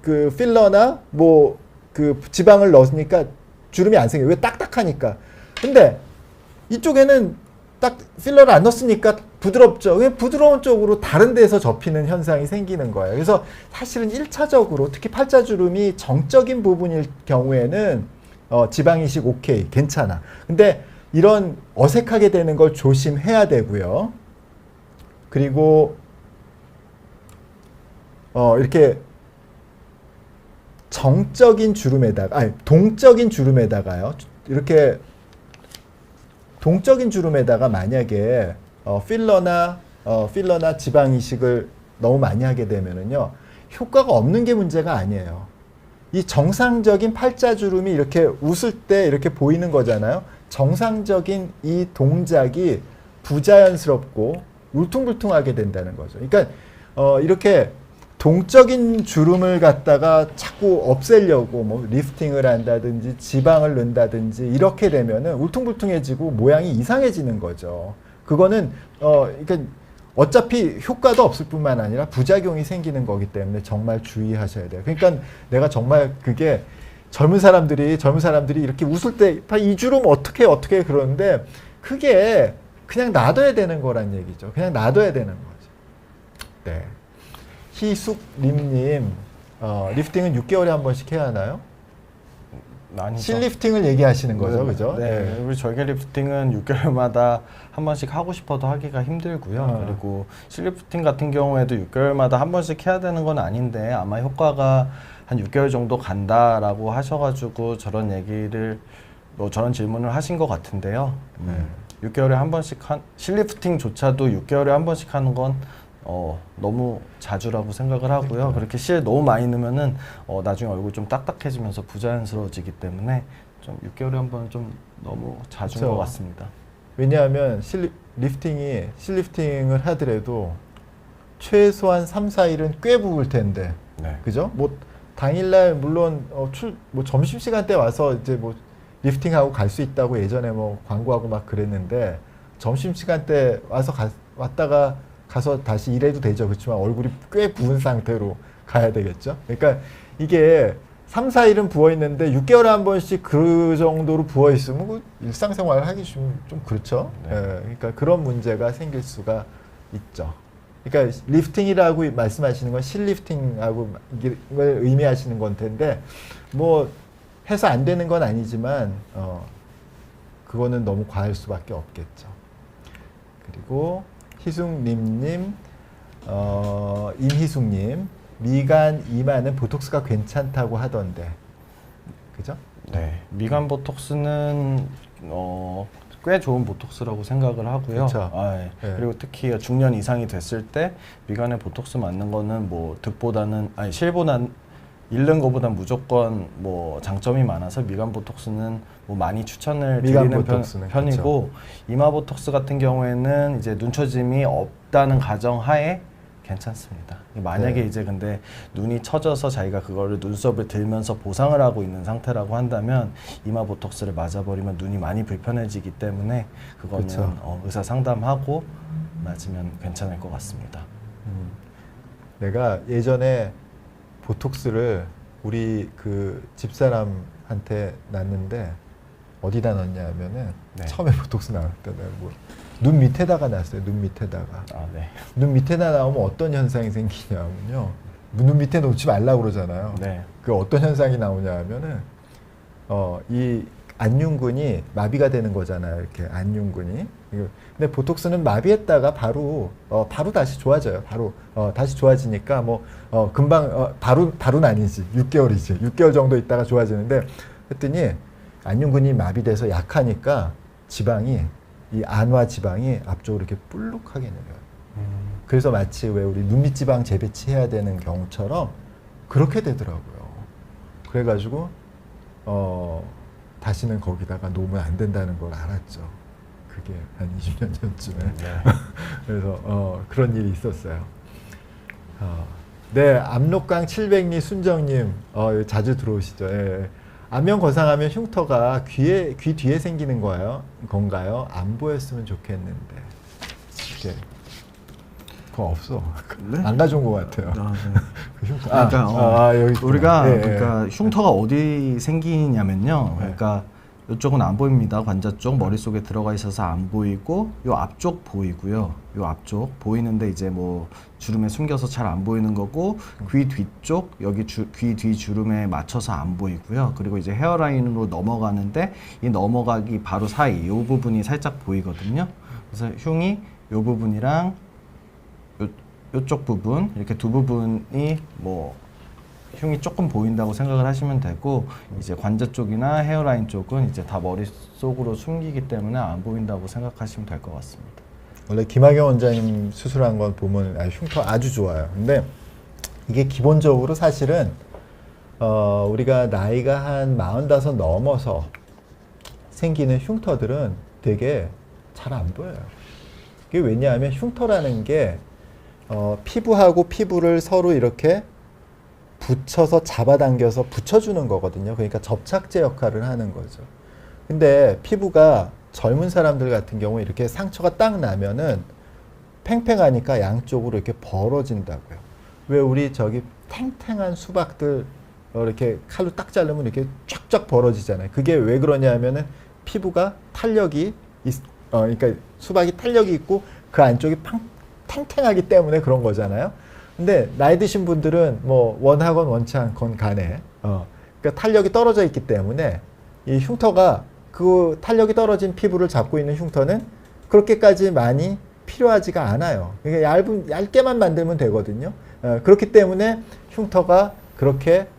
그 필러나 뭐 그 지방을 넣으니까 주름이 안 생겨요. 왜? 딱딱하니까. 근데 이쪽에는 딱 필러를 안 넣었으니까 부드럽죠. 왜? 부드러운 쪽으로 다른 데서 접히는 현상이 생기는 거예요. 그래서 사실은 1차적으로 특히 팔자주름이 정적인 부분일 경우에는 지방이식 오케이, 괜찮아. 근데 이런 어색하게 되는 걸 조심해야 되고요. 그리고 이렇게 동적인 주름에다가요. 이렇게 동적인 주름에다가 만약에 필러나 지방 이식을 너무 많이 하게 되면은요. 효과가 없는 게 문제가 아니에요. 이 정상적인 팔자주름이 이렇게 웃을 때 이렇게 보이는 거잖아요. 정상적인 이 동작이 부자연스럽고 울퉁불퉁하게 된다는 거죠. 그러니까 이렇게 동적인 주름을 갖다가 자꾸 없애려고 뭐 리프팅을 한다든지 지방을 넣는다든지 이렇게 되면은 울퉁불퉁해지고 모양이 이상해지는 거죠. 그거는 그러니까 어차피 효과도 없을 뿐만 아니라 부작용이 생기는 거기 때문에 정말 주의하셔야 돼요. 그러니까 내가 정말 그게 젊은 사람들이 이렇게 웃을 때 이 주름 어떻게 그러는데 그게 그냥 놔둬야 되는 거란 얘기죠. 그냥 놔둬야 되는 거죠. 네. 희숙림님, 리프팅은 6개월에 한 번씩 해야 하나요? 아니죠. 실리프팅을 얘기하시는 거죠, 그죠? 네. 우리 절개 리프팅은 6개월마다 한 번씩 하고 싶어도 하기가 힘들고요. 그리고 실리프팅 같은 경우에도 6개월마다 한 번씩 해야 되는 건 아닌데 아마 효과가 한 6개월 정도 간다라고 하셔가지고 저런 질문을 하신 것 같은데요. 6개월에 한 번씩 실리프팅조차도 6개월에 한 번씩 하는 건 너무 자주라고 생각을 하고요. 그렇게 실 너무 많이 넣으면은 나중에 얼굴 좀 딱딱해지면서 부자연스러워지기 때문에 좀 6개월에 한 번 좀 너무 자주인 것 같습니다. 왜냐하면 실리프팅을 하더라도 최소한 3, 4일은 꽤 부을 텐데, 네. 그죠? 뭐 당일날 물론 뭐 점심시간 때 와서 이제 뭐 리프팅하고 갈 수 있다고 예전에 뭐 광고하고 막 그랬는데 점심시간 때 와서 왔다가 가서 다시 일해도 되죠. 그렇지만 얼굴이 꽤 부은 상태로 가야 되겠죠. 그러니까 이게 3, 4일은 부어 있는데 6개월에 한 번씩 그 정도로 부어 있으면 그 일상생활 하기 좀 그렇죠. 네. 예, 그러니까 그런 문제가 생길 수가 있죠. 그러니까 리프팅이라고 말씀하시는 건 실리프팅하고 이걸 의미하시는 건 텐데 뭐 해서 안 되는 건 아니지만 그거는 너무 과할 수밖에 없겠죠. 그리고 희숙님, 임희숙님, 미간, 이마는 보톡스가 괜찮다고 하던데, 그죠? 네, 미간 보톡스는 꽤 좋은 보톡스라고 생각을 하고요. 그쵸. 예. 네. 그리고 특히 중년 이상이 됐을 때 미간에 보톡스 맞는 거는 뭐 득보다는 아니 실보다는 잃는 것보단 무조건 뭐 장점이 많아서 미간 보톡스는 뭐 많이 추천을 미간 드리는 보톡스는 편이고 이마 보톡스 같은 경우에는 이제 눈처짐이 없다는 가정하에 괜찮습니다. 만약에 네. 이제 근데 눈이 처져서 자기가 그거를 눈썹을 들면서 보상을 하고 있는 상태라고 한다면 이마 보톡스를 맞아버리면 눈이 많이 불편해지기 때문에 그거는 그쵸. 의사 상담하고 맞으면 괜찮을 것 같습니다. 내가 예전에 보톡스를 우리 그 집사람한테 놨는데 어디다 넣냐 하면은 네. 처음에 보톡스 나올 때 내가 뭐 눈 밑에다가 놨어요. 눈 밑에다가. 아, 네. 눈 밑에다 나오면 어떤 현상이 생기냐면요. 눈 밑에 놓지 말라고 그러잖아요. 네. 그 어떤 현상이 나오냐 하면은 이 안윤근이 마비가 되는 거잖아요. 이렇게 안윤근이. 근데 보톡스는 마비했다가 바로 다시 좋아져요. 바로 다시 좋아지니까 뭐 금방 바로는 아니지. 6개월이지. 6개월 정도 있다가 좋아지는데 했더니 안윤근이 마비돼서 약하니까 지방이 이 안화 지방이 앞쪽으로 이렇게 볼록하게 내려요. 그래서 마치 왜 우리 눈밑 지방 재배치해야 되는 경우처럼 그렇게 되더라고요. 그래가지고 다시는 거기다가 놓으면 안 된다는 걸 알았죠. 그게 한 20년 전쯤에. 네. 그래서 그런 일이 있었어요. 네, 압록강 700리 순정님 여기 자주 들어오시죠. 예. 안면 거상하면 흉터가 귀 뒤에 생기는 건가요? 안 보였으면 좋겠는데. 이게 그거 없어. 네? 안 가져온 것 같아요. 아, 네. 그 흉터. 그러니까 여기 있구나. 우리가 예, 예. 그러니까 흉터가 어디 생기냐면요. 네. 그러니까 이쪽은 안 보입니다. 관자 쪽 머릿속에 들어가 있어서 안 보이고 요 앞쪽 보이고요. 요 앞쪽 보이는데 이제 뭐 주름에 숨겨서 잘 안 보이는 거고 귀 뒤쪽 여기 귀 뒤 주름에 맞춰서 안 보이고요. 그리고 이제 헤어라인으로 넘어가는데 이 넘어가기 바로 사이 요 부분이 살짝 보이거든요. 그래서 흉이 요 부분이랑 요쪽 부분 이렇게 두 부분이 뭐 흉이 조금 보인다고 생각을 하시면 되고 이제 관자 쪽이나 헤어라인 쪽은 이제 다 머릿속으로 숨기기 때문에 안 보인다고 생각하시면 될 것 같습니다. 원래 김학영 원장님 수술한 건 보면 흉터 아주 좋아요. 근데 이게 기본적으로 사실은 우리가 나이가 한 45 넘어서 생기는 흉터들은 되게 잘 안 보여요. 그게 왜냐하면 흉터라는 게 피부하고 피부를 서로 이렇게 붙여서 잡아당겨서 붙여주는 거거든요. 그러니까 접착제 역할을 하는 거죠. 근데 피부가 젊은 사람들 같은 경우 이렇게 상처가 딱 나면은 팽팽하니까 양쪽으로 이렇게 벌어진다고요. 왜 우리 저기 탱탱한 수박들 이렇게 칼로 딱 자르면 이렇게 쫙쫙 벌어지잖아요. 그게 왜 그러냐 하면은 피부가 탄력이 그러니까 수박이 탄력이 있고 그 안쪽이 탱탱하기 때문에 그런 거잖아요. 근데 나이 드신 분들은 뭐 원하건 원치 않건 간에 그러니까 탄력이 떨어져 있기 때문에 이 흉터가 그 탄력이 떨어진 피부를 잡고 있는 흉터는 그렇게까지 많이 필요하지가 않아요. 그러니까 얇게만 만들면 되거든요. 그렇기 때문에 흉터가 그렇게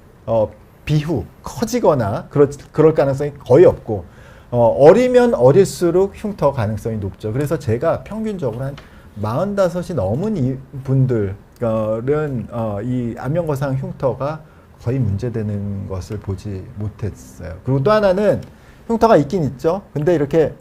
비후 커지거나 그럴 가능성이 거의 없고 어리면 어릴수록 흉터 가능성이 높죠. 그래서 제가 평균적으로 한 45이 넘은 분들은 이 안면거상 흉터가 거의 문제되는 것을 보지 못했어요. 그리고 또 하나는 흉터가 있긴 있죠. 근데 이렇게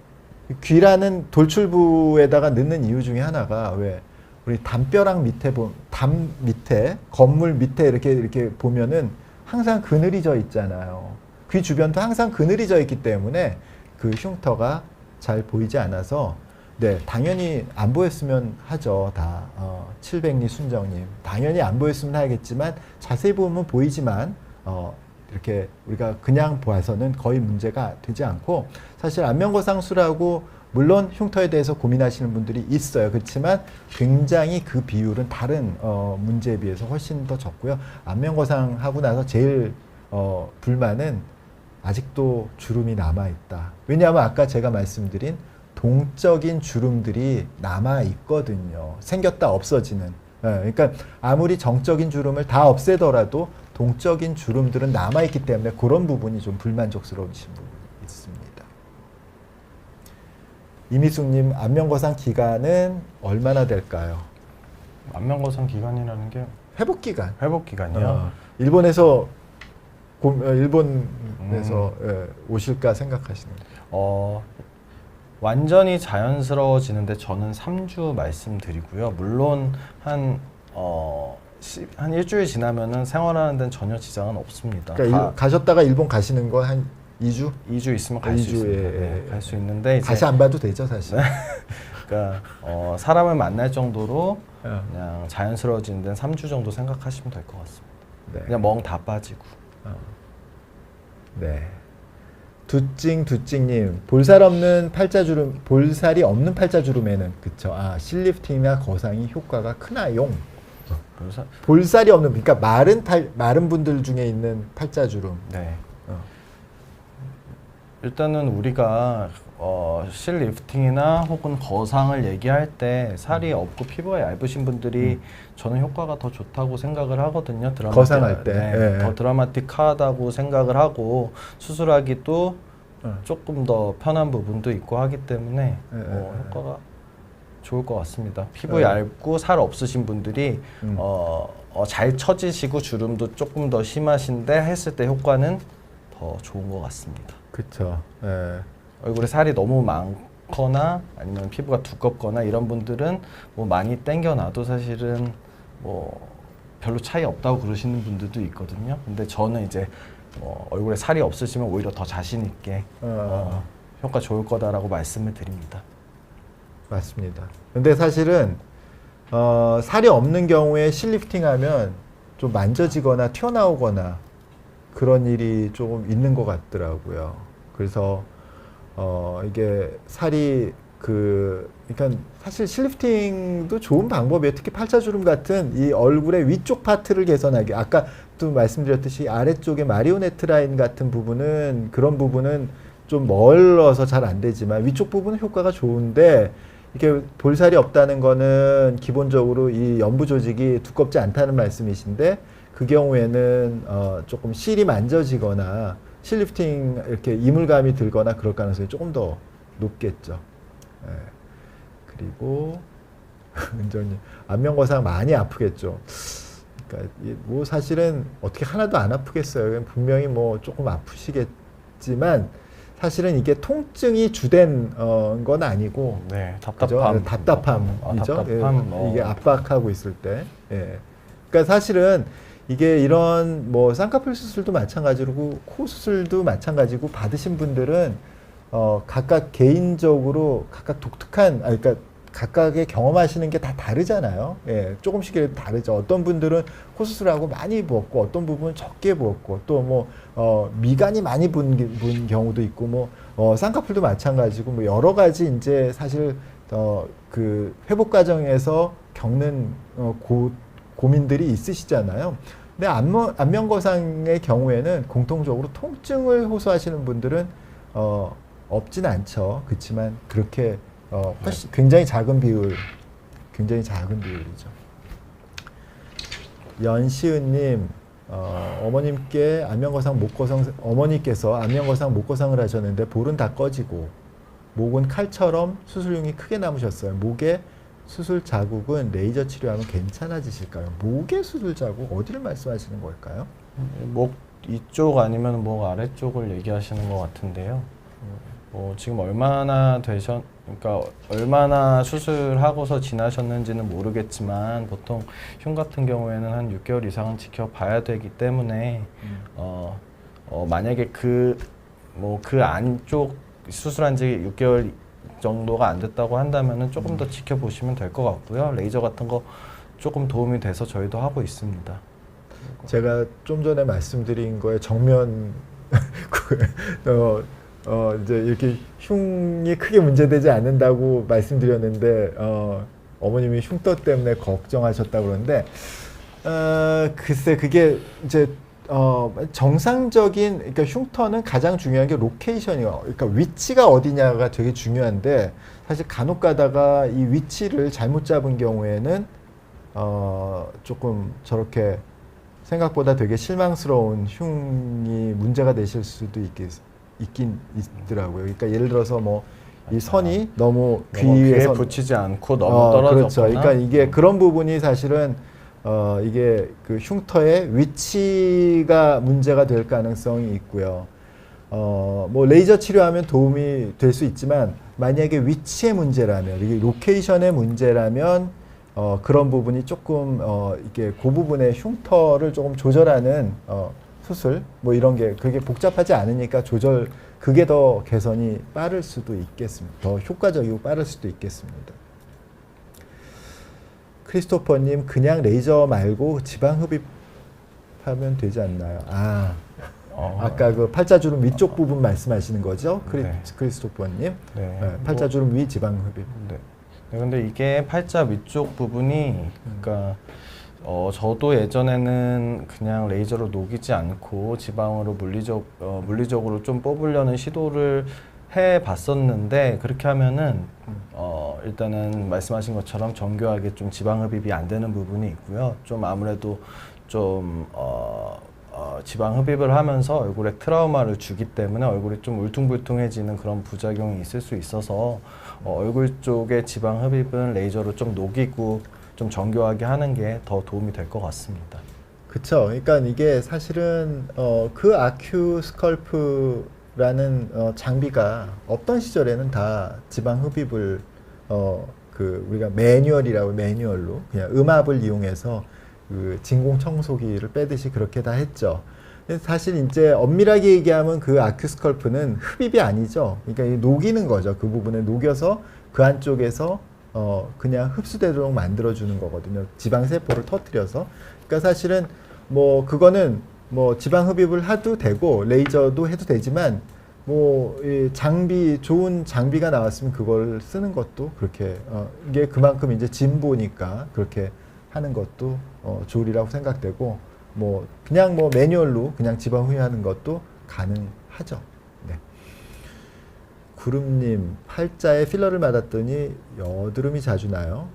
귀라는 돌출부에다가 넣는 이유 중에 하나가 왜 우리 담벼락 밑에 담 밑에 건물 밑에 이렇게 보면은 항상 그늘이 져 있잖아요. 귀 주변도 항상 그늘이 져 있기 때문에 그 흉터가 잘 보이지 않아서 네, 당연히 안 보였으면 하죠. 다 700리 순정님 당연히 안 보였으면 하겠지만 자세히 보면 보이지만 이렇게 우리가 그냥 봐서는 거의 문제가 되지 않고 사실 안면거상술하고 물론 흉터에 대해서 고민하시는 분들이 있어요. 그렇지만 굉장히 그 비율은 다른 문제에 비해서 훨씬 더 적고요. 안면거상하고 나서 제일 불만은 아직도 주름이 남아있다. 왜냐하면 아까 제가 말씀드린 동적인 주름들이 남아있거든요. 생겼다 없어지는. 그러니까 아무리 정적인 주름을 다 없애더라도 동적인 주름들은 남아있기 때문에 그런 부분이 좀 불만족스러우신 부분이 있습니다. 이미숙님, 안면거상 기간은 얼마나 될까요? 안면거상 기간이라는 게 회복 기간. 회복 기간이요. 일본에서 오실까 생각하시는 거예요? 완전히 자연스러워지는데 저는 3주 말씀드리고요. 물론 한 일주일 지나면은 생활하는 데는 전혀 지장은 없습니다. 그러니까 가셨다가 일본 가시는 거 한 2주? 2주 있으면 갈 수 있습니다. 네, 갈 수 있는데 이제 다시 안 봐도 되죠, 사실. 그러니까 사람을 만날 정도로 그냥 자연스러워지는 데는 3주 정도 생각하시면 될 것 같습니다. 네. 그냥 멍 다 빠지고. 네. 두찡님, 볼살이 없는 팔자주름에는 그쵸? 실리프팅이나 거상이 효과가 크나요? 볼살이 없는, 그러니까 마른 분들 중에 있는 팔자주름. 네. 일단은 우리가 실리프팅이나 혹은 거상을 얘기할 때 살이 없고 피부가 얇으신 분들이 저는 효과가 더 좋다고 생각을 하거든요. 거상할 때. 네, 더 드라마틱하다고 생각을 하고 수술하기도 조금 더 편한 부분도 있고 하기 때문에 효과가 좋을 것 같습니다. 피부 얇고 살 없으신 분들이 잘 처지시고 주름도 조금 더 심하신데 했을 때 효과는 더 좋은 것 같습니다. 그렇죠. 얼굴에 살이 너무 많거나 아니면 피부가 두껍거나 이런 분들은 뭐 많이 당겨놔도 사실은 뭐 별로 차이 없다고 그러시는 분들도 있거든요. 근데 저는 이제 얼굴에 살이 없으시면 오히려 더 자신 있게 효과 좋을 거다라고 말씀을 드립니다. 맞습니다. 근데 사실은 살이 없는 경우에 실리프팅하면 좀 만져지거나 튀어나오거나 그런 일이 조금 있는 것 같더라고요. 그래서 이게 살이 그러니까 사실 실리프팅도 좋은 방법이에요. 특히 팔자주름 같은 이 얼굴의 위쪽 파트를 개선하기. 아까 또 말씀드렸듯이 아래쪽에 마리오네트 라인 같은 부분은 그런 부분은 좀 멀어서 잘 안 되지만 위쪽 부분은 효과가 좋은데 이게 볼살이 없다는 거는 기본적으로 이 연부 조직이 두껍지 않다는 말씀이신데 그 경우에는 조금 실이 만져지거나 실리프팅 이렇게 이물감이 들거나 그럴 가능성이 조금 더 높겠죠. 예. 그리고 은정님, 안면거상 많이 아프겠죠. 그러니까 뭐 사실은 어떻게 하나도 안 아프겠어요. 분명히 뭐 조금 아프시겠지만 사실은 이게 통증이 주된 건 아니고, 네, 답답함이죠. 답답함, 예, 이게 압박하고 있을 때. 예. 그러니까 사실은 이게 이런 뭐 쌍꺼풀 수술도 마찬가지고 코 수술도 마찬가지고 받으신 분들은 각각 개인적으로 각각 독특한 그러니까 각각의 경험하시는 게 다 다르잖아요. 예, 조금씩이라도 다르죠. 어떤 분들은 코 수술하고 많이 부었고 어떤 부분은 적게 부었고 또 뭐 미간이 많이 분 경우도 있고 뭐 쌍꺼풀도 마찬가지고 뭐 여러 가지 이제 사실 그 회복 과정에서 겪는 고민들이 있으시잖아요. 근데 안면거상의 경우에는 공통적으로 통증을 호소하시는 분들은 없진 않죠. 그렇지만 그렇게 훨씬 굉장히 작은 비율이죠. 연시은님, 어머님께 어머니께서 안면거상 목거상을 하셨는데 볼은 다 꺼지고 목은 칼처럼 수술용이 크게 남으셨어요. 목에 수술 자국은 레이저 치료하면 괜찮아지실까요? 목의 수술 자국 어디를 말씀하시는 걸까요? 목 이쪽 아니면 목 아래쪽을 얘기하시는 것 같은데요. 지금 그러니까 얼마나 수술하고서 지나셨는지는 모르겠지만 보통 흉 같은 경우에는 한 6개월 이상은 지켜봐야 되기 때문에 만약에 그 안쪽 수술한 지 6개월 정도가 안 됐다고 한다면은 조금 더 지켜보시면 될 것 같고요. 레이저 같은 거 조금 도움이 돼서 저희도 하고 있습니다. 제가 좀 전에 말씀드린 거에 정면 이제 이렇게 흉이 크게 문제되지 않는다고 말씀드렸는데 어머님이 흉터 때문에 걱정하셨다고 그러는데 글쎄 그게 이제 정상적인 그러니까 흉터는 가장 중요한 게 로케이션이요. 그러니까 위치가 어디냐가 되게 중요한데 사실 간혹 가다가 이 위치를 잘못 잡은 경우에는 조금 저렇게 생각보다 되게 실망스러운 흉이 문제가 되실 수도 있긴 있더라고요. 그러니까 예를 들어서 뭐 이 선이 너무 귀 귀에 위에서 붙이지 않고 너무 떨어졌거나. 그렇죠. 그러니까 이게 그런 부분이 사실은 이게 그 흉터의 위치가 문제가 될 가능성이 있고요. 뭐 레이저 치료하면 도움이 될 수 있지만 만약에 위치의 문제라면 이게 로케이션의 문제라면 그런 부분이 조금 이게 그 부분의 흉터를 조금 조절하는 수술 뭐 이런 게 그게 복잡하지 않으니까 그게 더 개선이 빠를 수도 있겠습니다. 더 효과적이고 빠를 수도 있겠습니다. 크리스토퍼님 그냥 레이저 말고 지방 흡입하면 되지 않나요? 아까 그 팔자주름 위쪽 부분 말씀하시는 거죠? 네. 크리스토퍼님. 네. 네, 팔자주름 위 지방 흡입. 네. 네, 근데 이게 팔자 위쪽 부분이 그러니까 저도 예전에는 그냥 레이저로 녹이지 않고 지방으로 물리적으로 좀 뽑으려는 시도를 해 봤었는데 그렇게 하면은 일단은 말씀하신 것처럼 정교하게 좀 지방 흡입이 안 되는 부분이 있고요. 좀 아무래도 좀 지방 흡입을 하면서 얼굴에 트라우마를 주기 때문에 얼굴이 좀 울퉁불퉁해지는 그런 부작용이 있을 수 있어서 얼굴 쪽에 지방 흡입은 레이저로 좀 녹이고 좀 정교하게 하는 게 더 도움이 될 것 같습니다. 그쵸. 그러니까 이게 사실은 그 아큐 스컬프라는 장비가 없던 시절에는 다 지방 흡입을 우리가 매뉴얼로 그냥 음압을 이용해서 그 진공 청소기를 빼듯이 그렇게 다 했죠. 사실 이제 엄밀하게 얘기하면 그 아큐 스컬프는 흡입이 아니죠. 그러니까 녹이는 거죠. 그 부분에 녹여서 그 안쪽에서 그냥 흡수되도록 만들어주는 거거든요. 지방 세포를 터뜨려서. 그러니까 사실은 뭐 그거는 뭐 지방 흡입을 해도 되고 레이저도 해도 되지만 뭐 이 좋은 장비가 나왔으면 그걸 쓰는 것도 그렇게 이게 그만큼 이제 진보니까 그렇게 하는 것도 좋으리라고 생각되고 뭐 그냥 뭐 매뉴얼로 그냥 지방 흡입하는 것도 가능하죠. 네. 구름님 팔자에 필러를 맞았더니 여드름이 자주 나요.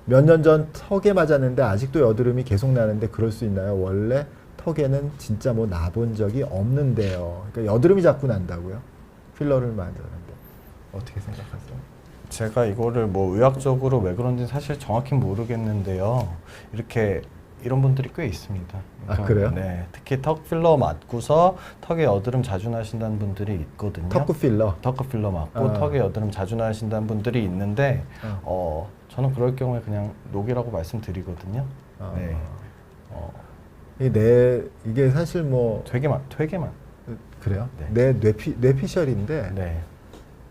몇 년 전 턱에 맞았는데 아직도 여드름이 계속 나는데 그럴 수 있나요? 원래 턱에는 진짜 뭐 나본 적이 없는데요. 그러니까 여드름이 자꾸 난다고요? 필러를 맞았는데 어떻게 생각하세요? 제가 이거를 뭐 의학적으로 왜 그런지 사실 정확히 모르겠는데요. 이런 분들이 꽤 있습니다. 아, 그래요? 네, 특히 턱 필러 맞고서 턱에 여드름 자주 나신다는 분들이 있거든요. 턱구 필러. 턱 필러 맞고 턱에 여드름 자주 나신다는 분들이 있는데 저는 그럴 경우에 그냥 녹이라고 말씀드리거든요. 네. 이게 사실 뭐 되게만. 그래요? 네. 내 뇌피셜인데 네.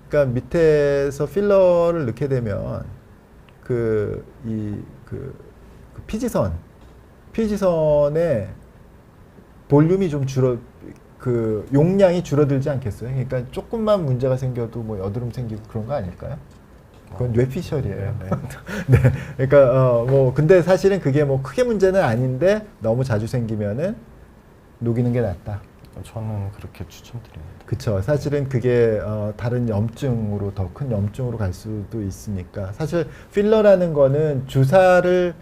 그러니까 밑에서 필러를 넣게 되면 그 피지선의 볼륨이 좀 용량이 줄어들지 않겠어요? 그러니까 조금만 문제가 생겨도 뭐 여드름 생기고 그런 거 아닐까요? 그건 뇌피셜이에요. 네. 네. 그러니까 뭐 근데 사실은 그게 뭐 크게 문제는 아닌데 너무 자주 생기면은 녹이는 게 낫다. 저는 그렇게 추천드립니다. 그쵸. 사실은 그게 다른 염증으로 더 큰 염증으로 갈 수도 있으니까 사실 필러라는 거는 주사를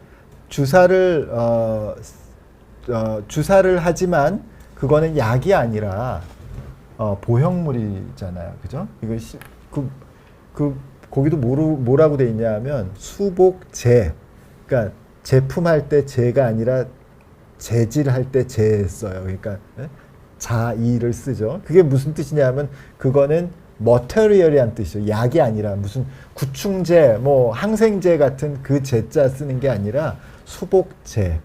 하지만 그거는 약이 아니라 보형물이잖아요. 그죠? 이거 거기도 뭐라고 돼 있냐면 수복제. 그러니까 제품할 때 제가 아니라 재질할 때 제 써요. 그러니까 자의를 쓰죠. 그게 무슨 뜻이냐면 그거는 머터리얼이란 뜻이죠. 약이 아니라 무슨 구충제, 뭐 항생제 같은 그 제자 쓰는 게 아니라 수복제.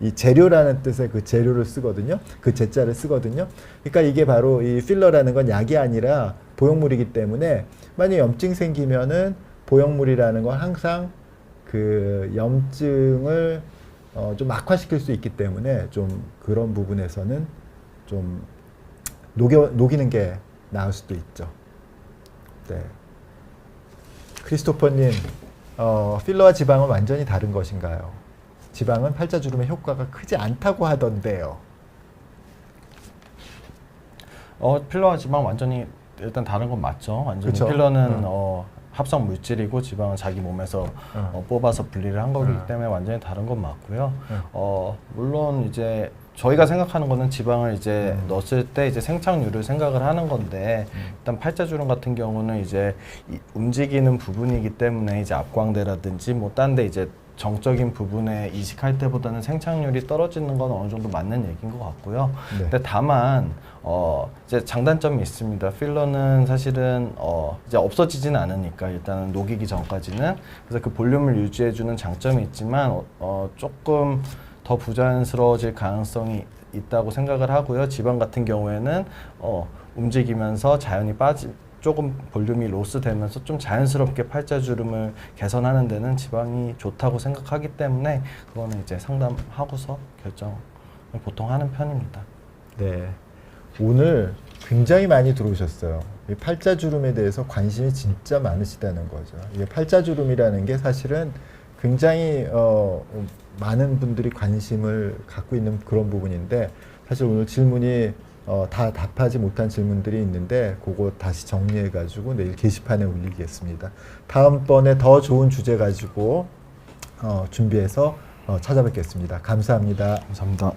이 재료라는 뜻의 그 재료를 쓰거든요. 그 제자를 쓰거든요. 그러니까 이게 바로 이 필러라는 건 약이 아니라 보형물이기 때문에 만약 염증 생기면은 보형물이라는 건 항상 그 염증을 좀 악화시킬 수 있기 때문에 좀 그런 부분에서는 좀 녹이는 게 나을 수도 있죠. 네. 크리스토퍼님, 필러와 지방은 완전히 다른 것인가요? 지방은 팔자주름의 효과가 크지 않다고 하던데요. 필러와 지방 완전히 일단 다른 건 맞죠. 완전히 그쵸? 필러는 합성 물질이고 지방은 자기 몸에서 뽑아서 분리를 한 거기 때문에 완전히 다른 건 맞고요. 물론 이제 저희가 생각하는 거는 지방을 이제 넣었을 때 이제 생착률을 생각을 하는 건데 일단 팔자주름 같은 경우는 이제 움직이는 부분이기 때문에 이제 앞광대라든지 뭐 딴 데 이제 정적인 부분에 이식할 때보다는 생착률이 떨어지는 건 어느 정도 맞는 얘기인 것 같고요. 네. 근데 다만 이제 장단점이 있습니다. 필러는 사실은 이제 없어지지는 않으니까 일단은 녹이기 전까지는 그래서 그 볼륨을 유지해주는 장점이 있지만 조금 더 부자연스러워질 가능성이 있다고 생각을 하고요. 지방 같은 경우에는 움직이면서 자연히 조금 볼륨이 로스되면서 좀 자연스럽게 팔자주름을 개선하는 데는 지방이 좋다고 생각하기 때문에 그거는 이제 상담하고서 결정을 보통 하는 편입니다. 네. 오늘 굉장히 많이 들어오셨어요. 이 팔자주름에 대해서 관심이 진짜 많으시다는 거죠. 이 팔자주름이라는 게 사실은 굉장히 많은 분들이 관심을 갖고 있는 그런 부분인데 사실 오늘 질문이 다 답하지 못한 질문들이 있는데 그거 다시 정리해 가지고 내일 게시판에 올리겠습니다. 다음번에 더 좋은 주제 가지고 준비해서 찾아뵙겠습니다. 감사합니다. 감사합니다.